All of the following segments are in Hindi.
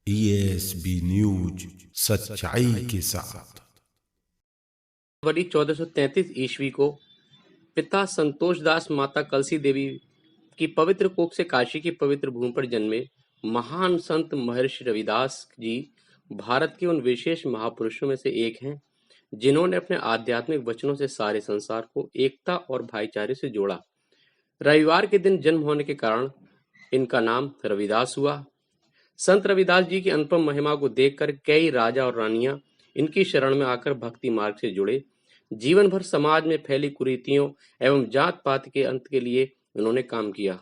ESB न्यूज, सच्चाई के साथ। जनवरी 1433 ईस्वी को पिता संतोष दास माता कलसी देवी की पवित्र कोख से काशी की पवित्र भूमि पर जन्मे महान संत महर्षि रविदास जी भारत के उन विशेष महापुरुषों में से एक हैं जिन्होंने अपने आध्यात्मिक वचनों से सारे संसार को एकता और भाईचारे से जोड़ा। रविवार के दिन जन्म होने के कारण इनका नाम रविदास हुआ। संत रविदास जी की अनुपम महिमा को देखकर कई राजा और रानियां इनकी शरण में आकर भक्ति मार्ग से जुड़े। जीवन भर समाज में फैली कुरीतियों एवं जात पात के अंत के लिए उन्होंने काम किया।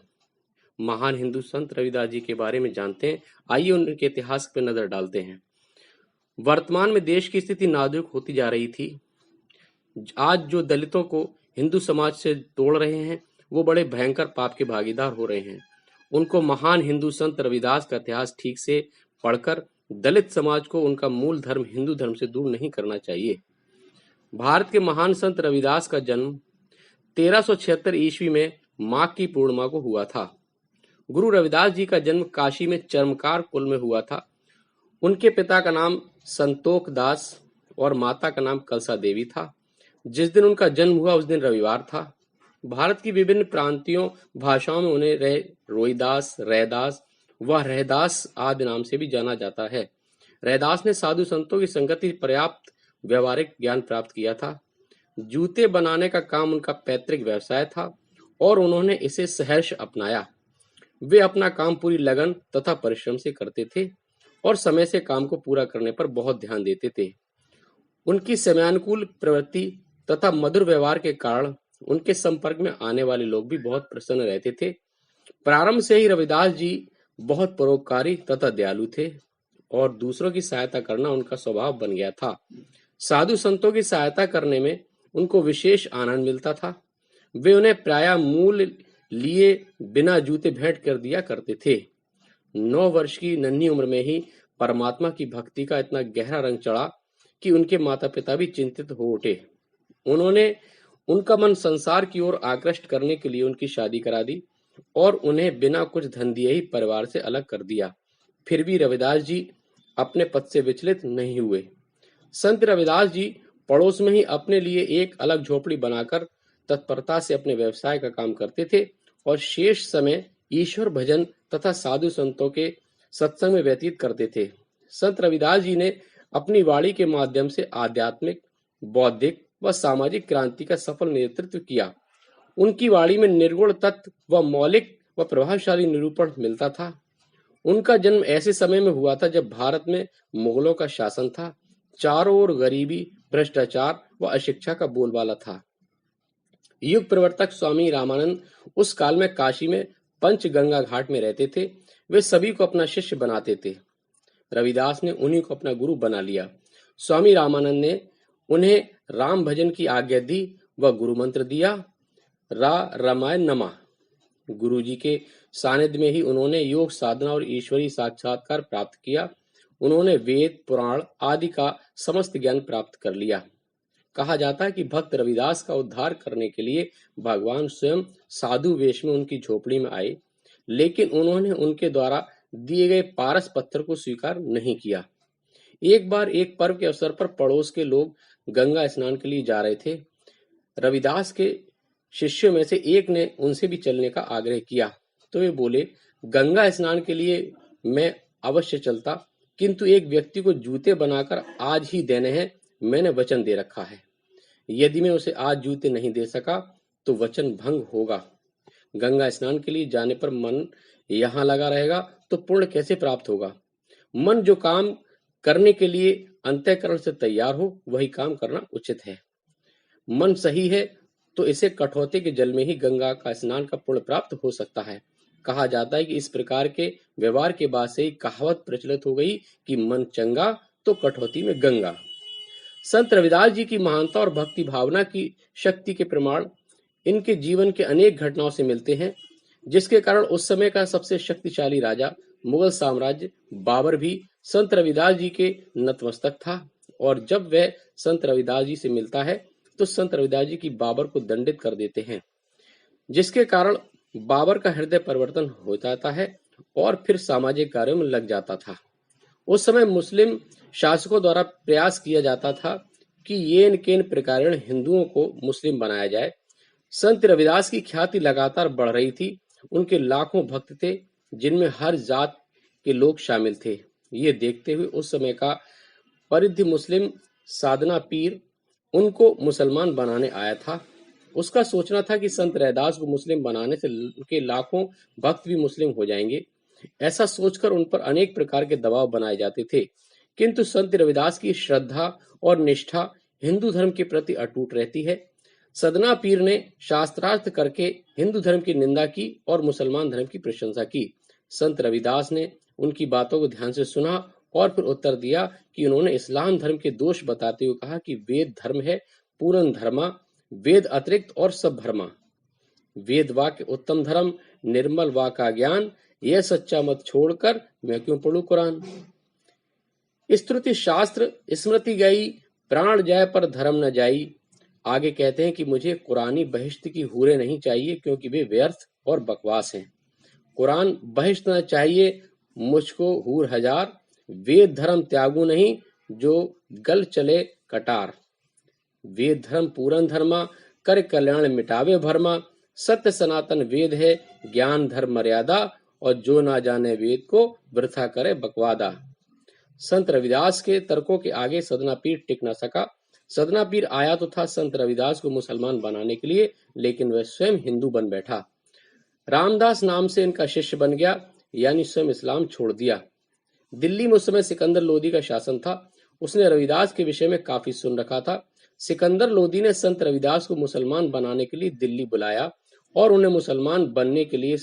महान हिंदू संत रविदास जी के बारे में जानते हैं। आइए उनके इतिहास पर नजर डालते हैं। वर्तमान में देश की स्थिति नाजुक होती जा रही थी। आज जो दलितों को हिंदू समाज से तोड़ रहे हैं वो बड़े भयंकर पाप के भागीदार हो रहे हैं। उनको महान हिंदू संत रविदास का इतिहास ठीक से पढ़कर दलित समाज को उनका मूल धर्म हिंदू धर्म से दूर नहीं करना चाहिए। भारत के महान संत रविदास का जन्म 1376 ईस्वी में माघ की पूर्णिमा को हुआ था। गुरु रविदास जी का जन्म काशी में चर्मकार कुल में हुआ था। उनके पिता का नाम संतोख दास और माता का नाम कलसा देवी था। जिस दिन उनका जन्म हुआ उस दिन रविवार था। भारत की विभिन्न प्रांतीयों भाषाओं में उन्हें रोहिदास, रैदास व रहदास आदि नाम से भी जाना जाता है। रैदास ने साधु संतों की संगति पर्याप्त व्यवहारिक ज्ञान प्राप्त किया था। जूते बनाने का काम उनका पैतृक व्यवसाय था और उन्होंने इसे सहर्ष अपनाया। वे अपना काम पूरी लगन तथा परिश्रम से करते थे और समय से काम को पूरा करने पर बहुत ध्यान देते थे। उनकी समयानुकूल प्रवृत्ति तथा मधुर व्यवहार के कारण उनके संपर्क में आने वाले लोग भी बहुत प्रसन्न रहते थे। प्रारंभ से ही रविदास जी बहुत परोपकारी तथा दयालु थे और दूसरों की सहायता करना उनका स्वभाव बन गया था। साधु संतों की सहायता करने में उनको विशेष आनंद मिलता था। वे उन्हें प्रायः मूल लिए बिना जूते भेंट कर दिया करते थे। 9 वर्ष की नन्ही उम्र में ही परमात्मा की भक्ति का इतना गहरा रंग चढ़ा कि उनके माता पिता भी चिंतित हो उठे। उन्होंने उनका मन संसार की ओर आकृष्ट करने के लिए उनकी शादी करा दी और उन्हें बिना कुछ धन दिए ही परिवार से अलग कर दिया। फिर भी रविदास जी अपने पद से विचलित नहीं हुए। संत रविदास जी पड़ोस में ही अपने लिए एक अलग झोपड़ी बनाकर तत्परता से अपने व्यवसाय का काम करते थे और शेष समय ईश्वर भजन तथा साधु संतों के सत्संग में व्यतीत करते थे। संत रविदास जी ने अपनी वाणी के माध्यम से आध्यात्मिक, बौद्धिक व सामाजिक क्रांति का सफल नेतृत्व किया। उनकी वाणी में निर्गुण तत्व व मौलिक व प्रभावशाली निरूपण मिलता था। उनका जन्म ऐसे समय में हुआ था जब भारत में मुगलों का शासन था। चारों ओर गरीबी, भ्रष्टाचार व अशिक्षा का बोलबाला था। युग प्रवर्तक स्वामी रामानंद उस काल में काशी में पंचगंगा घाट में रहते थे। वे सभी को अपना शिष्य बनाते थे। रविदास ने उन्हीं को अपना गुरु बना लिया। स्वामी रामानंद ने उन्हें राम भजन की आज्ञा दी व गुरु मंत्र दिया, रामाय नमः। गुरु जी के सानिध्य में ही उन्होंने योग साधना और ईश्वरीय साक्षात्कार प्राप्त किया। उन्होंने वेद, पुराण आदि का समस्त ज्ञान प्राप्त कर लिया। कहा जाता है कि भक्त रविदास का उद्धार करने के लिए भगवान स्वयं साधु वेश में उनकी झोपड़ी में आए, लेकिन उन्होंने उनके द्वारा दिए गए पारस पत्थर को स्वीकार नहीं किया। एक बार एक पर्व के अवसर पर पड़ोस के लोग गंगा स्नान के लिए जा रहे थे। रविदास के शिष्यों में से एक ने उनसे भी चलने का आग्रह किया तो वे बोले, गंगा स्नान के लिए मैं अवश्य चलता, किंतु एक व्यक्ति को जूते बनाकर आज ही देने हैं। मैंने वचन दे रखा है। यदि मैं उसे आज जूते नहीं दे सका तो वचन भंग होगा। गंगा स्नान के लिए जाने पर मन यहाँ लगा रहेगा तो पुण्य कैसे प्राप्त होगा। मन जो काम करने के लिए अंतःकरण से तैयार हो वही काम करना उचित है। मन सही है तो इसे कठौते के जल में ही गंगा का स्नान का पुण्य प्राप्त हो सकता है। कहा जाता है कि इस प्रकार के व्यवहार के बाद से ही कहावत प्रचलित हो गई कि मन चंगा तो कठौती में गंगा। संत रविदास जी की महानता और भक्ति भावना की शक्ति के प्रमाण इनके जीवन के अनेक घटनाओं से मिलते हैं, जिसके कारण उस समय का सबसे शक्तिशाली राजा मुगल साम्राज्य बाबर भी संत रविदास जी के नतमस्तक था। और जब वह संत रविदास जी से मिलता है तो संत रविदास जी की बाबर को दंडित कर देते हैं, जिसके कारण बाबर का हृदय परिवर्तन हो जाता है और फिर सामाजिक कार्यों में लग जाता था। उस समय मुस्लिम शासकों द्वारा प्रयास किया जाता था कि येन केन प्रकारेण हिंदुओं को मुस्लिम बनाया जाए। संत रविदास की ख्याति लगातार बढ़ रही थी। उनके लाखों भक्त थे, जिनमें हर जात के लोग शामिल थे। ये देखते हुए उस समय का परिद्ध मुस्लिम साधना पीर उनको मुसलमान बनाने आया था। उसका सोचना था कि संत रैदास को मुस्लिम बनाने से उनके लाखों भक्त भी मुस्लिम हो जाएंगे। ऐसा सोचकर उन पर अनेक प्रकार के दबाव बनाए जाते थे, किंतु संत रविदास की श्रद्धा और निष्ठा हिंदू धर्म के प्रति अटूट रहती है। सदना पीर ने शास्त्रार्थ करके हिंदू धर्म की निंदा की और मुसलमान धर्म की प्रशंसा की। संत रविदास ने उनकी बातों को ध्यान से सुना और फिर उत्तर दिया कि उन्होंने इस्लाम धर्म के दोष बताते हुए कहा कि वेद धर्म है पूर्ण धर्मा, वेद अतिरिक्त और सब भरमा। वेद वाक्य उत्तम धर्म, निर्मल वाक्य ज्ञान, यह सच्चा मत छोड़कर मैं क्यों पढ़ूं कुरान। स्तुति शास्त्र स्मृति गई, प्राण जाए पर धर्म न जाई। आगे कहते हैं कि मुझे कुरानी बहिश्त की हूरें नहीं चाहिए, क्योंकि वे व्यर्थ और बकवास हैं। कुरान बहिश्त न चाहिए मुझको हूर हजार, वेद धर्म त्यागू नहीं जो गल चले कटार। वेद धर्म पूर्ण धर्मा, कर कल्याण मिटावे भरमा। सत्य सनातन वेद है, ज्ञान धर्म मर्यादा, और जो ना जाने वेद को वृथा करे बकवादा। संत रविदास के तर्कों के आगे सदना पीर टिक न सका। सदना पीर आया तो था संत रविदास को मुसलमान बनाने के लिए, लेकिन वह स्वयं हिंदू बन बैठा। रामदास नाम से इनका शिष्य बन गया, यानी स्वयं इस्लाम छोड़ दिया। दिल्ली में उस समय सिकंदर लोदी का शासन था। उसने रविदास के विषय में काफी सुन रखा था। सिकंदर लोदी ने संत रविदास को मुसलमान बनाने के लिए दिल्ली बुलाया और उन्हें मुसलमान बनने के लिए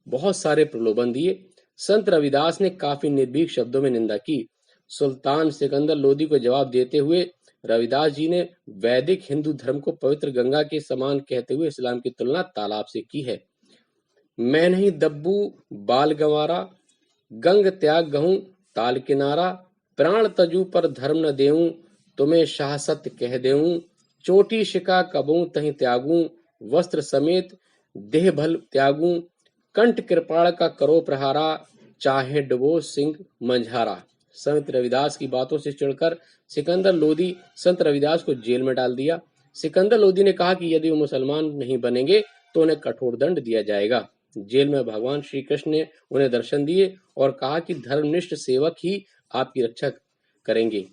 बहुत सारे प्रलोभन दिए। संत रविदास ने काफी निर्भीक शब्दों में निंदा की। सुल्तान सिकंदर लोदी को जवाब देते हुए रविदास जी ने वैदिक हिंदू धर्म को पवित्र गंगा के समान कहते हुए इस्लाम की तुलना तालाब से की है। मैं नहीं दब्बू बाल गंवारा, गंग त्याग गहूं ताल किनारा। प्राण तजू पर धर्म न देऊं, तुम्हें शाह सत्य कह देऊं। चोटी शिका कबूं तहीं त्यागूं, वस्त्र समेत देह भल त्यागूं। कंठ कृपाण का करो प्रहारा, चाहे डुबो सिंह मंझारा। संत रविदास की बातों से चिढ़कर सिकंदर लोदी संत रविदास को जेल में डाल दिया। सिकंदर लोदी ने कहा कि यदि वो मुसलमान नहीं बनेंगे तो उन्हें कठोर दंड दिया जाएगा। जेल में भगवान श्री कृष्ण ने उन्हें दर्शन दिए और कहा कि धर्मनिष्ठ सेवक ही आपकी रक्षा करेंगे।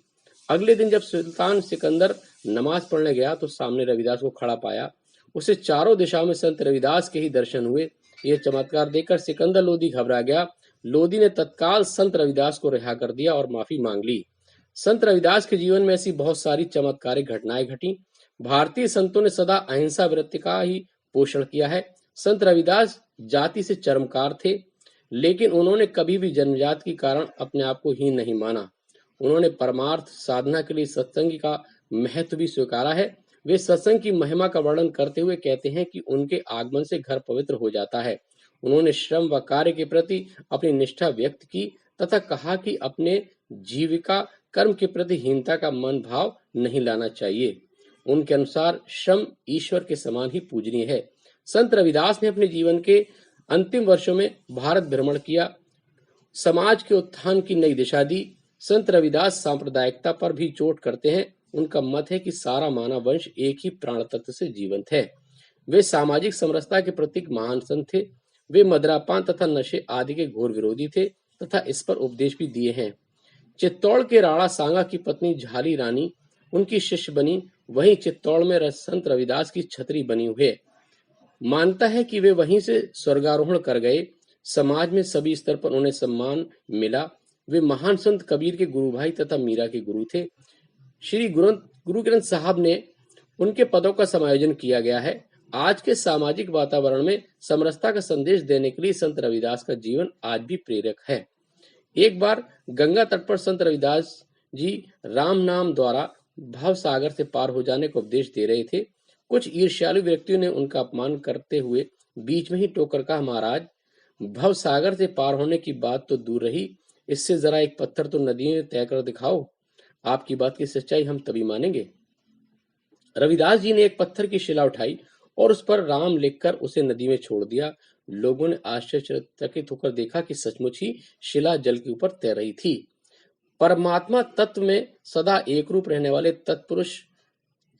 अगले दिन जब सुल्तान सिकंदर नमाज पढ़ने गया तो सामने रविदास को खड़ा पाया। उसे चारों दिशाओं में संत रविदास के ही दर्शन हुए। यह चमत्कार देखकर सिकंदर लोदी घबरा गया। लोदी ने तत्काल संत रविदास को रिहा कर दिया और माफी मांग ली। संत रविदास के जीवन में ऐसी बहुत सारी चमत्कारिक घटनाएं घटी। भारतीय संतों ने सदा अहिंसा वृत्ति का ही पोषण किया है। संत रविदास जाति से चरमकार थे, लेकिन उन्होंने कभी भी जन्मजात के कारण अपने आप को हीन नहीं माना। उन्होंने परमार्थ साधना के लिए सत्संग का महत्व भी स्वीकारा है। वे सत्संग की महिमा का वर्णन करते हुए कहते हैं कि उनके आगमन से घर पवित्र हो जाता है। उन्होंने श्रम व कार्य के प्रति अपनी निष्ठा व्यक्त की तथा कहा कि अपने जीविका कर्म के प्रति हीनता का मन भाव नहीं लाना चाहिए। उनके अनुसार श्रम ईश्वर के समान ही पूजनीय है। संत रविदास ने अपने जीवन के अंतिम वर्षों में भारत भ्रमण किया, समाज के उत्थान की नई दिशा दी। संत रविदास सांप्रदायिकता पर भी चोट करते हैं। उनका मत है कि सारा मानव वंश एक ही प्राण तत्व से जीवंत है। वे सामाजिक समरसता के प्रतीक महान संत थे। वे मदिरापान तथा नशे आदि के घोर विरोधी थे तथा इस पर उपदेश भी दिए हैं। चित्तौड़ के राणा सांगा की पत्नी झाली रानी उनकी शिष्य बनी। वहीं चित्तौड़ में संत रविदास की छतरी बनी हुई। मानता है कि वे वहीं से स्वर्गारोहण कर गए। समाज में सभी स्तर पर उन्हें सम्मान मिला। वे महान संत कबीर के गुरु भाई तथा मीरा के गुरु थे। श्री गुरु ग्रंथ साहब ने उनके पदों का समायोजन किया गया है। आज के सामाजिक वातावरण में समरसता का संदेश देने के लिए संत रविदास का जीवन आज भी प्रेरक है। एक बार गंगा तट पर संत रविदास जी राम नाम द्वारा भव सागर से पार हो जाने का उपदेश दे रहे थे। कुछ ईर्ष्यालु व्यक्तियों ने उनका अपमान करते हुए बीच में ही टोकर कहा, महाराज भव सागर से पार होने की बात तो दूर रही, इससे जरा एक पत्थर तो नदी में तय कर दिखाओ, आपकी बात की सच्चाई हम तभी मानेंगे। रविदास जी ने एक पत्थर की शिला उठाई और उस पर राम लिखकर उसे नदी में छोड़ दिया। लोगों ने आश्चर्यचकित होकर देखा कि सचमुच ही शिला जल के ऊपर तैर रही थी। परमात्मा तत्व में सदा एक रूप रहने वाले तत्पुरुष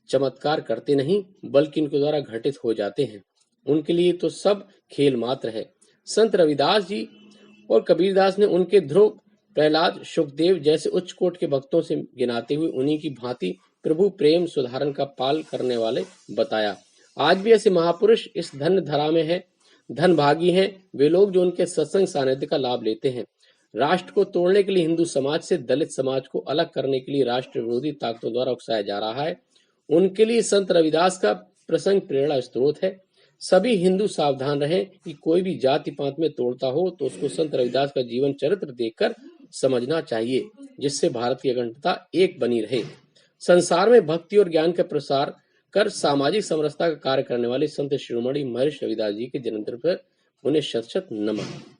चमत्कार करते नहीं बल्कि इनके द्वारा घटित हो जाते हैं। उनके लिए तो सब खेल मात्र है। संत रविदास जी और कबीरदास ने उनके ध्रुव, प्रहलाद, सुखदेव जैसे उच्च कोट के भक्तों से गिनाते हुए उन्हीं की भांति प्रभु प्रेम सुधारण का पाल करने वाले बताया। आज भी ऐसे महापुरुष इस धन्य धरा में है, धन भागी हैं वे लोग जो उनके सत्संग सानिध्य का लाभ लेते हैं। राष्ट्र को तोड़ने के लिए हिंदू समाज से दलित समाज को अलग करने के लिए राष्ट्र विरोधी ताकतों द्वारा उकसाया जा रहा है। उनके लिए संत रविदास का प्रसंग प्रेरणा स्रोत है। सभी हिंदू सावधान रहें कि कोई भी जाति पात में तोड़ता हो तो उसको संत रविदास का जीवन चरित्र देखकर समझना चाहिए, जिससे भारत की अखंडता एक बनी रहे। संसार में भक्ति और ज्ञान का प्रसार कर सामाजिक समरसता का कार्य करने वाले संत शिरोमणि महर्षि रविदास जी के जन्मदिन पर उन्हें शत शत नमन।